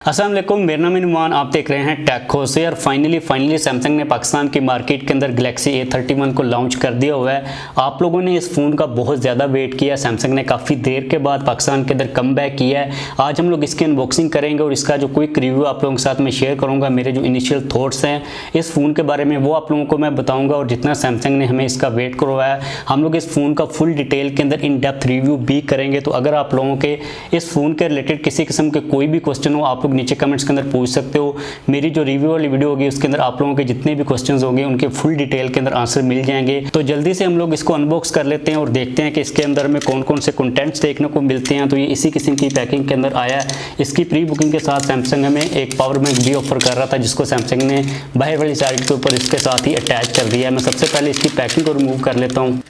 अस्सलाम वालेकुम, मेरा नाम नुमान, आप देख रहे हैं टेकहोज से। और फाइनली सैमसंग ने पाकिस्तान की मार्केट के अंदर गैलेक्सी A31 को लॉन्च कर दिया हुआ है। आप लोगों ने इस फ़ोन का बहुत ज़्यादा वेट किया। सैमसंग ने काफ़ी देर के बाद पाकिस्तान के अंदर कम बैक किया है। आज हम लोग इसकी अनबॉक्सिंग करेंगे और इसका जो क्विक रिव्यू आप लोगों के साथ में शेयर करूँगा। मेरे जो इनिशियल थॉट्स हैं इस फ़ोन के बारे में वो आप लोगों को मैं बताऊँगा। और जितना सैमसंग ने हमें इसका वेट करवाया है, हम लोग इस फ़ोन का फुल डिटेल के अंदर इन डेप्थ रिव्यू भी करेंगे। तो अगर आप लोगों के इस फ़ोन के रिलेटेड किसी किस्म के कोई भी क्वेश्चन हो, आप लोग नीचे कमेंट्स के अंदर पूछ सकते हो। मेरी जो रिव्यू वाली वीडियो होगी उसके अंदर आप लोगों के जितने भी क्वेश्चंस होंगे उनके फुल डिटेल के अंदर आंसर मिल जाएंगे। तो जल्दी से हम लोग इसको अनबॉक्स कर लेते हैं और देखते हैं कि इसके अंदर में कौन कौन से कंटेंट्स देखने को मिलते हैं। तो ये इसी किस्म की पैकिंग के अंदर आया है। इसकी प्री बुकिंग के साथ सैमसंग हमें एक पावर बैंक भी ऑफर कर रहा था, जिसको सैमसंग ने बाहर वाली साइड के ऊपर इसके साथ ही अटैच कर दिया है। मैं सबसे पहले इसकी पैकिंग को रिमूव कर लेता हूँ।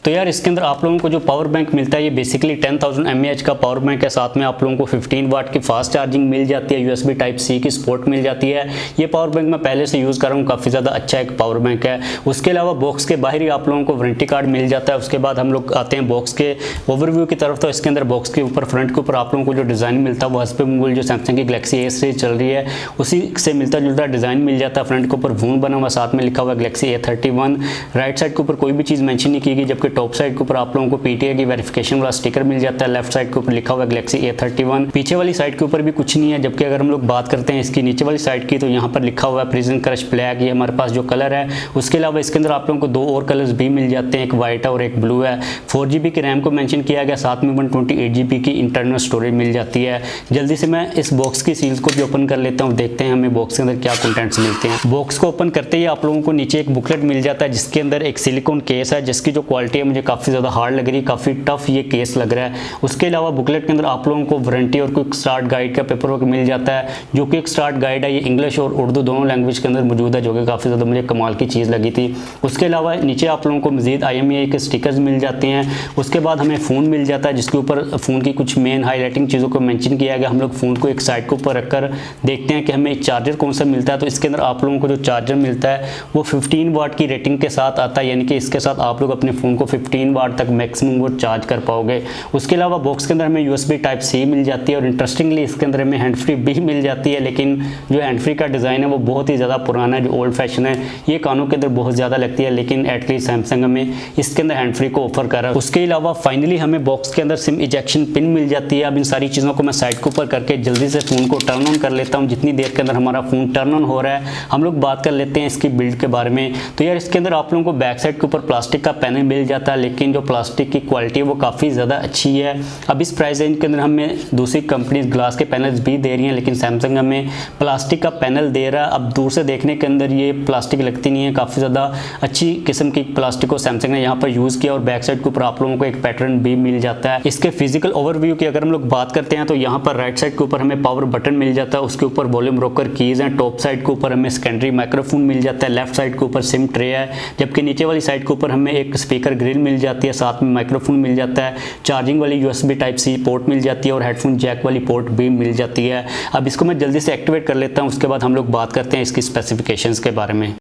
तो यार इसके अंदर आप लोगों को जो पावर बैंक मिलता है ये बेसिकली 10,000 mAh का पावर बैंक है। साथ में आप लोगों को 15 वाट की फास्ट चार्जिंग मिल जाती है, USB Type-C की सपोर्ट मिल जाती है। ये पावर बैंक मैं पहले से यूज़ कर रहा हूँ, काफ़ी ज़्यादा अच्छा एक पावर बैंक है। उसके अलावा बॉक्स के बाहर ही आप लोगों को वारंटी कार्ड मिल जाता है। उसके बाद हम लोग आते हैं बॉक्स के ओवरव्यू की तरफ। तो इसके अंदर बॉक्स के ऊपर फ्रंट के ऊपर आप लोगों को जो डिज़ाइन मिलता है वो हस्बे जो सैमसंग की गैलेक्सी A सीरीज चल रही है उसी से मिलता जुलता डिज़ाइन मिल जाता है। फ्रंट के ऊपर वून बना हुआ, साथ में लिखा हुआ गैलेक्सी A31। राइट साइड के ऊपर कोई भी चीज़ मेंशन नहीं की गई, जबकि टॉप साइड के ऊपर आप लोगों को PTA की वेरिफिकेशन वाला स्टिकर मिल जाता है। लेफ्ट साइड के ऊपर लिखा हुआ है गैलेक्सी A31। पीछे वाली साइड के ऊपर भी कुछ नहीं है। जबकि अगर हम लोग बात करते हैं इसकी नीचे वाली साइड की, तो यहाँ पर लिखा हुआ है प्रिजन क्रश ब्लैक, ये हमारे पास जो कलर है। उसके अलावा इसके अंदर आप लोगों को दो और कलर्स भी मिल जाते हैं, एक वाइट है और एक ब्लू है। 4GB की रैम को मेंशन किया गया, साथ में 128GB की इंटरनल स्टोरेज मिल जाती है। जल्दी से मैं इस बॉक्स की सील्स को भी ओपन कर लेता हूँ, देखते हैं हमें बॉक्स के अंदर क्या कंटेंट्स मिलते हैं। बॉक्स को ओपन करते ही आप लोगों को नीचे एक बुकलेट मिल जाता है, जिसके अंदर एक सिलिकॉन केस है, जिसकी जो क्वालिटी है मुझे काफ़ी ज़्यादा हार्ड लग रही है, काफ़ी टफ ये केस लग रहा है। उसके अलावा बुकलेट के अंदर आप लोगों को वारंटी और क्विक स्टार्ट गाइड का पेपर वर्क मिल जाता है। जो क्विक स्टार्ट गाइड है ये इंग्लिश और उर्दू दोनों लैंग्वेज के अंदर मौजूद है, जो कि काफ़ी ज़्यादा मुझे कमाल की चीज़ लगी थी। उसके अलावा नीचे आप लोगों को मजीद IMEI के स्टिकर्स मिल जाते हैं। उसके बाद हमें फ़ोन मिल जाता है, जिसके ऊपर फ़ोन की कुछ मेन हाईलाइटिंग चीज़ों को मेंशन किया गया। हम लोग फ़ोन को एक साइड के ऊपर रखकर देखते हैं कि हमें चार्जर कौन सा मिलता है। तो इसके अंदर आप लोगों को जो चार्जर मिलता है वो 15 वाट की रेटिंग के साथ आता है, यानी कि इसके साथ आप लोग अपने फ़ोन को 15 वाट तक मैक्सिमम वो चार्ज कर पाओगे। उसके अलावा बॉक्स के अंदर हमें USB Type-C मिल जाती है और इंटरेस्टिंगली इसके अंदर हमें हैंड फ्री भी मिल जाती है। लेकिन जो हैंड फ्री का डिज़ाइन है वो बहुत ही ज़्यादा पुराना है, जो ओल्ड फैशन है। ये कानों के अंदर बहुत ज़्यादा लगती है, लेकिन एटलीस्ट सैमसंग हमें इसके अंदर हैंड फ्री को ऑफर कर रहा है। उसके अलावा फाइनली हमें बॉक्स के अंदर सिम इजेक्शन पिन मिल जाती है। अब इन सारी चीज़ों को मैं साइड के ऊपर करके जल्दी से फ़ोन को टर्न ऑन कर लेता हूँ। जितनी देर के अंदर हमारा फ़ोन टर्न ऑन हो रहा है हम लोग बात कर लेते हैं इसकी बिल्ड के बारे में। तो यार इसके अंदर आप लोगों को बैक साइड के ऊपर प्लास्टिक का पैनल मिल जाता है, लेकिन जो प्लास्टिक की क्वालिटी है वो काफ़ी ज़्यादा अच्छी है। अब इस प्राइस रेंज के अंदर हमें दूसरी कंपनी ग्लास के पैनल्स भी दे रही हैं, लेकिन सैमसंग हमें प्लास्टिक का पैनल दे रहा है। अब दूर से देखने के अंदर ये प्लास्टिक लगती नहीं है, काफ़ी ज़्यादा अच्छी किस्म की प्लास्टिक को सैमसंग ने यहाँ पर यूज़ किया। और बैक साइड के ऊपर आप लोगों को एक पैटर्न भी मिल जाता है। इसके फिजिकल ओवरव्यू की अगर हम लोग बात करते हैं तो यहाँ पर राइट साइड के ऊपर हमें पावर बटन मिल जाता है, उसके ऊपर वॉल्यूम रोकर कीज़ हैं। टॉप साइड के ऊपर हमें सेकेंडरी माइक्रोफोन मिल जाता है। लेफ्ट साइड के ऊपर सिम ट्रे है, जबकि नीचे वाली साइड के ऊपर हमें एक स्पीकर ग्रिल मिल जाती है, साथ में माइक्रोफोन मिल जाता है। चार्जिंग वाली USB Type-C पोर्ट मिल जाती है और हेडफोन जैक वाली पोर्ट भी मिल जाती है। अब इसको मैं जल्दी से एक्टिवेट कर लेता हूँ, उसके बाद हम लोग बात करते हैं इसकी स्पेसिफिकेशंस के बारे में।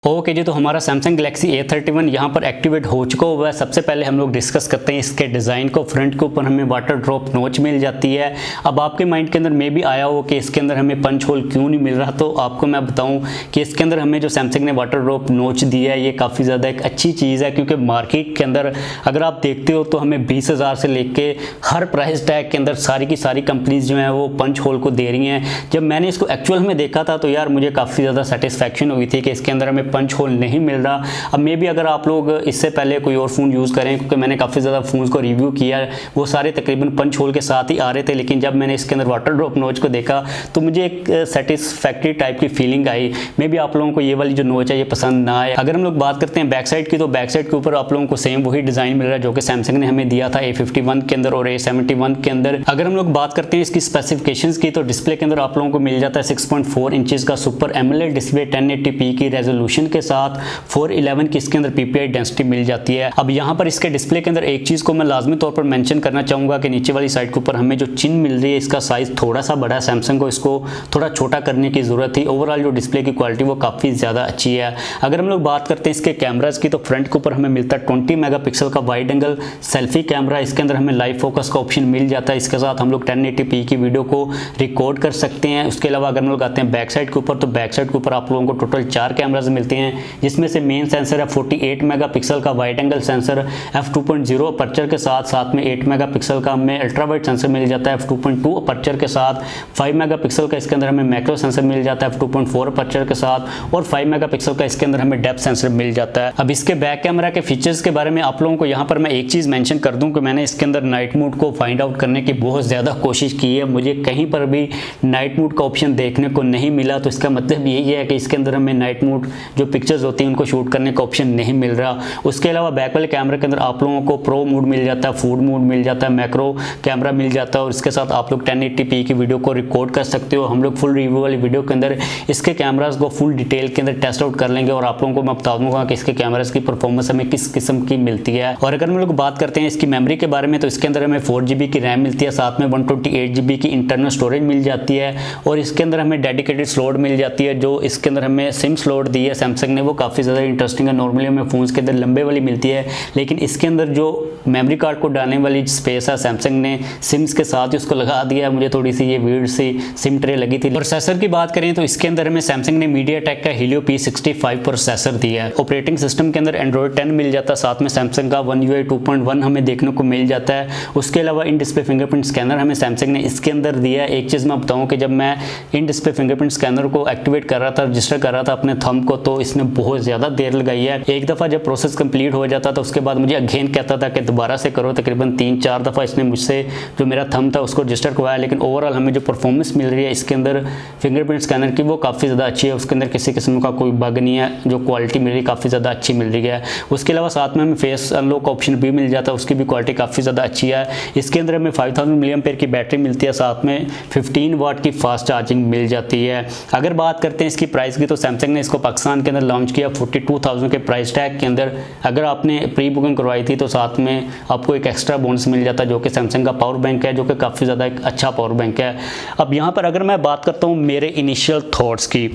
ओके जी, तो हमारा सैमसंग गैलेक्सी A31 यहाँ पर एक्टिवेट हो चुका हुआ है। सबसे पहले हम लोग डिस्कस करते हैं इसके डिज़ाइन को। फ्रंट के ऊपर हमें वाटर ड्रॉप नोच मिल जाती है। अब आपके माइंड के अंदर में भी आया हो कि इसके अंदर हमें पंच होल क्यों नहीं मिल रहा, तो आपको मैं बताऊं कि इसके अंदर हमें जो सैमसंग ने वाटर ड्रॉप नोच दिया है ये काफ़ी ज़्यादा एक अच्छी चीज़ है, क्योंकि मार्केट के अंदर अगर आप देखते हो तो हमें 20,000 से लेके हर प्राइस टैग के अंदर सारी की सारी कंपनीज जो हैं वो पंच होल को दे रही हैं। जब मैंने इसको एक्चुअल में देखा था तो यार मुझे काफ़ी ज़्यादा सेटिस्फैक्शन हुई थी कि इसके अंदर हमें पंच होल नहीं मिल रहा। अब मे भी अगर आप लोग इससे पहले कोई और फ़ोन यूज़ करें, क्योंकि मैंने काफ़ी ज़्यादा फ़ोन्स को रिव्यू किया वो सारे तकरीबन पंच होल के साथ ही आ रहे थे, लेकिन जब मैंने इसके अंदर वाटर ड्रॉप नोच को देखा तो मुझे एक सेटिस्फैक्ट्री टाइप की फीलिंग आई। मे भी आप लोगों को ये वाली जो नोच है ये पसंद ना आए। अगर हम लोग बात करते हैं बैक साइड की, तो बैक साइड के ऊपर आप लोगों को सेम वही डिज़ाइन मिल रहा है जो कि सैमसंग ने हमें दिया था A51 के अंदर और A71 के अंदर। अगर हम लोग बात करते हैं इसकी स्पेसिफिकेशंस की, तो डिस्प्ले के अंदर आप लोगों को मिल जाता है 6.4 इंचेस का सुपर एमोलेड डिस्प्ले 1080p की रेजोल्यूशन रेजोल्यूशन के साथ 411 की इसके अंदर PPI डेंसिटी मिल जाती है। अब यहाँ पर इसके डिस्प्ले के अंदर एक चीज़ को मैं लाजमी तौर पर मेंशन करना चाहूँगा कि नीचे वाली साइड के ऊपर हमें जो चिन मिल रही है इसका साइज़ थोड़ा सा बड़ा है। सैमसंग को इसको थोड़ा छोटा करने की ज़रूरत थी। ओवरऑल जो डिस्प्ले की क्वालिटी वो काफ़ी ज़्यादा अच्छी है। अगर हम लोग बात करते हैं इसके कैमराज की तो फ्रंट के ऊपर हमें मिलता है 20 मेगापिक्सल का वाइड एंगल सेल्फी कैमरा। इसके अंदर हमें लाइव फोकस का ऑप्शन मिल जाता है। इसके साथ हम लोग 1080p की वीडियो को रिकॉर्ड कर सकते हैं। उसके अलावा अगर हम लोग आते हैं बैक साइड के ऊपर तो बैक साइड के ऊपर आप लोगों को टोटल 4 कैमराज मिलते हैं, जिसमें से मेन सेंसर है 48 मेगापिक्सल का wide angle sensor f2.0 aperture के साथ में 8 मेगापिक्सल का हमें अल्ट्रा वाइड सेंसर मिल जाता है f2.2 अपर्चर के साथ। 5 मेगापिक्सल का इसके अंदर हमें मैक्रो सेंसर मिल जाता है f2.4 अपर्चर के साथ, और 5 मेगापिक्सल का इसके अंदर हमें डेप्थ सेंसर मिल जाता है। अब इसके बैक कैमरा के फीचर्स के बारे में आप लोगों को यहाँ पर मैं एक चीज़ मेंशन कर दूं कि मैंने इसके अंदर नाइट मोड को फाइंड आउट करने की बहुत ज़्यादा कोशिश की है, मुझे कहीं पर भी नाइट मोड का ऑप्शन देखने को नहीं मिला। तो इसका मतलब यही है कि इसके अंदर हमें नाइट मोड जो पिक्चर्स होती हैं उनको शूट करने का ऑप्शन नहीं मिल रहा। उसके अलावा बैक वाले कैमरे के अंदर आप लोगों को प्रो मोड मिल जाता है, फूड मोड मिल जाता है, मैक्रो कैमरा मिल जाता है, और इसके साथ आप लोग 1080p की वीडियो को रिकॉर्ड कर सकते हो। हम लोग फुल रिव्यू वाली वीडियो के अंदर इसके कैमराज को फुल डिटेल के अंदर टेस्ट आउट कर लेंगे और आप लोगों को मैं बता दूंगा कि इसके कैमराज की परफॉर्मेंस हमें किस किस्म की मिलती है। और अगर हम लोग बात करते हैं इसकी मेमोरी के बारे में तो इसके अंदर हमें 4GB की रैम मिलती है, साथ में 128GB की इंटरनल स्टोरेज मिल जाती है, और इसके अंदर हमें डेडिकेटेड स्लॉट मिल जाती है। जो इसके अंदर हमें सिम स्लॉट दी है सैमसंग ने वो काफ़ी ज़्यादा इंटरेस्टिंग है। नॉर्मली हमें फ़ोन्स के अंदर लंबे वाली मिलती है, लेकिन इसके अंदर जो मेमोरी कार्ड को डालने वाली स्पेस है सैमसंग ने सिम्स के साथ ही उसको लगा दिया है। मुझे थोड़ी सी ये वीर्ड सी सिम ट्रे लगी थी। प्रोसेसर की बात करें तो इसके अंदर हमें सैमसंग ने MediaTek का Helio P65 प्रोसेसर दिया है। ऑपरेटिंग सिस्टम के अंदर Android 10 मिल जाता है, साथ में सैमसंग का One UI 2.1 हमें देखने को मिल जाता है। उसके अलावा इन डिस्प्ले फिंगरप्रिंट स्कैनर हमें सैमसंग ने इसके अंदर दिया है। एक चीज़ मैं बताऊँ कि जब मैं इन डिस्प्ले फिंगरप्रिंट स्कैनर को एक्टिवेट कर रहा था, रजिस्टर कर रहा था अपने थंब को, तो इसने बहुत ज़्यादा देर लगाई है। एक दफ़ा जब प्रोसेस कंप्लीट हो जाता था उसके बाद मुझे अगेन कहता था कि दोबारा से करो। तकरीबन 3-4 दफ़ा इसने मुझसे जो मेरा थंब था उसको रजिस्टर करवाया, लेकिन ओवरऑल हमें जो परफॉर्मेंस मिल रही है इसके अंदर फिंगरप्रिंट स्कैनर की वो काफ़ी ज़्यादा अच्छी है। उसके अंदर किसी किस्म का कोई बग नहीं है, जो क्वालिटी मिल रही है काफ़ी ज़्यादा अच्छी मिल रही है। उसके अलावा साथ में हमें फेस अनलॉक ऑप्शन भी मिल जाता है, उसकी भी क्वालिटी काफ़ी ज़्यादा अच्छी है। इसके अंदर हमें 5000 mAh की बैटरी मिलती है, साथ में 15 वाट की फास्ट चार्जिंग मिल जाती है। अगर बात करते हैं इसकी प्राइस की तो सैमसंग ने इसको पाकिस्तान के अंदर लॉन्च किया 42,000 के प्राइस टैग के अंदर। अगर आपने प्री बुकिंग करवाई थी तो साथ में आपको एक एक्स्ट्रा बोनस मिल जाता है जो कि सैमसंग का पावर बैंक है, जो कि काफ़ी ज़्यादा एक अच्छा पावर बैंक है। अब यहाँ पर अगर मैं बात करता हूँ मेरे इनिशियल थॉट्स की,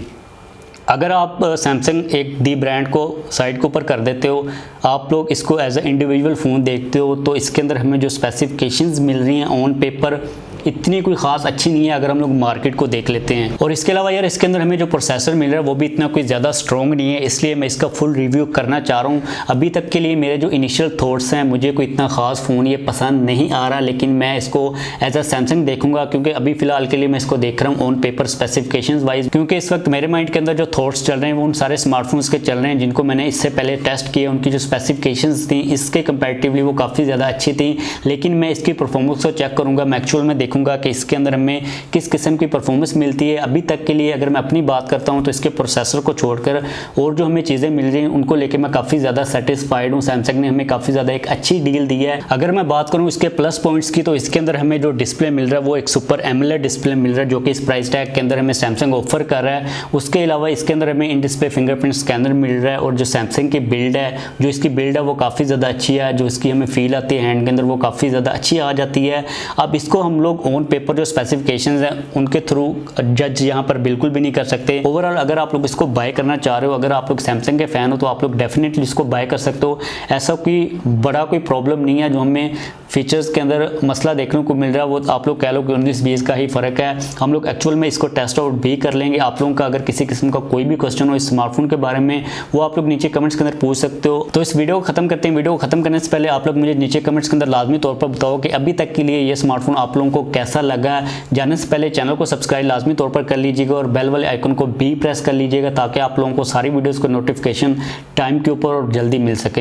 अगर आप सैमसंग एक दी ब्रांड को साइड के ऊपर कर देते हो, आप लोग इसको एज ए इंडिविजुअल फ़ोन देखते हो, तो इसके अंदर हमें जो स्पेसिफिकेशंस मिल रही हैं ऑन पेपर इतनी कोई ख़ास अच्छी नहीं है अगर हम लोग मार्केट को देख लेते हैं। और इसके अलावा यार इसके अंदर हमें जो प्रोसेसर मिल रहा है वो भी इतना कोई ज़्यादा स्ट्रॉन्ग नहीं है, इसलिए मैं इसका फुल रिव्यू करना चाह रहा हूँ। अभी तक के लिए मेरे जो इनिशियल थॉट्स हैं, मुझे कोई इतना ख़ास फ़ोन ये पसंद नहीं आ रहा, लेकिन मैं इसको एज अ सैमसंग देखूंगा, क्योंकि अभी फ़िलहाल के लिए मैं इसको देख रहा हूँ ऑन पेपर स्पेसिफिकेशंस वाइज। क्योंकि इस वक्त मेरे माइंड के अंदर जो थॉट्स चल रहे हैं वो उन सारे स्मार्टफोन्स के चल रहे हैं जिनको मैंने इससे पहले टेस्ट किए। उनकी जो स्पेसिफिकेशंस थी इसके कंपैरेटिवली वो काफ़ी ज़्यादा अच्छी थी, लेकिन मैं इसकी परफॉर्मेंस को चेक करूँगा, मैं एक्चुअल में देखूँगा कि इसके अंदर हमें किस किस्म की परफॉर्मेंस मिलती है। अभी तक के लिए अगर मैं अपनी बात करता हूं तो इसके प्रोसेसर को छोड़कर और जो हमें चीज़ें मिल रही हैं उनको लेकर मैं काफ़ी ज़्यादा सेटिस्फाइड हूं। सैमसंग ने हमें काफ़ी ज़्यादा एक अच्छी डील दी है। अगर मैं बात करूं इसके प्लस पॉइंट्स की तो इसके अंदर हमें जो डिस्प्ले मिल रहा है वो एक सुपर एमोलेड डिस्प्ले मिल रहा है, जो कि इस प्राइस टैग के अंदर हमें सैमसंग ऑफर कर रहा है। उसके अलावा इसके अंदर हमें इन डिस्प्ले फिंगरप्रिंट स्कैनर मिल रहा है, और जो सैमसंग की बिल्ड है, जो इसकी बिल्ड है वो काफ़ी ज़्यादा अच्छी है, जो इसकी हमें फील आती है हैंड के अंदर वो काफ़ी ज़्यादा अच्छी आ जाती है। अब इसको हम लोग ऑन पेपर जो स्पेसिफिकेशन है उनके थ्रू जज यहाँ पर बिल्कुल भी नहीं कर सकते। ओवरऑल अगर आप लोग इसको बाय करना चाह रहे हो, अगर आप लोग सैमसंग के फैन हो तो आप लोग डेफिनेटली इसको बाय कर सकते हो। ऐसा कोई बड़ा कोई प्रॉब्लम नहीं है। जो हमें फीचर्स के अंदर मसला देखने को मिल रहा है वो आप लोग कह लो कि 19-20 का ही फ़र्क है। हम लोग एक्चुअल में इसको टेस्ट आउट भी कर लेंगे। आप लोगों का अगर किसी किस्म का कोई भी क्वेश्चन हो इस स्मार्टफोन के बारे में वो आप लोग नीचे कमेंट्स के अंदर पूछ सकते हो। तो इस वीडियो को खत्म करते हैं। वीडियो को खत्म करने से पहले आप लोग मुझे नीचे कमेंट्स के अंदर लाजमी तौर पर बताओ कि अभी तक के लिए ये स्मार्टफोन आप लोगों को कैसा लगा। जाने से पहले चैनल को सब्सक्राइब लाजमी तौर पर कर लीजिएगा और बेल वाले आइकन को भी प्रेस कर लीजिएगा ताकि आप लोगों को सारी वीडियोस को नोटिफिकेशन टाइम के ऊपर और जल्दी मिल सके।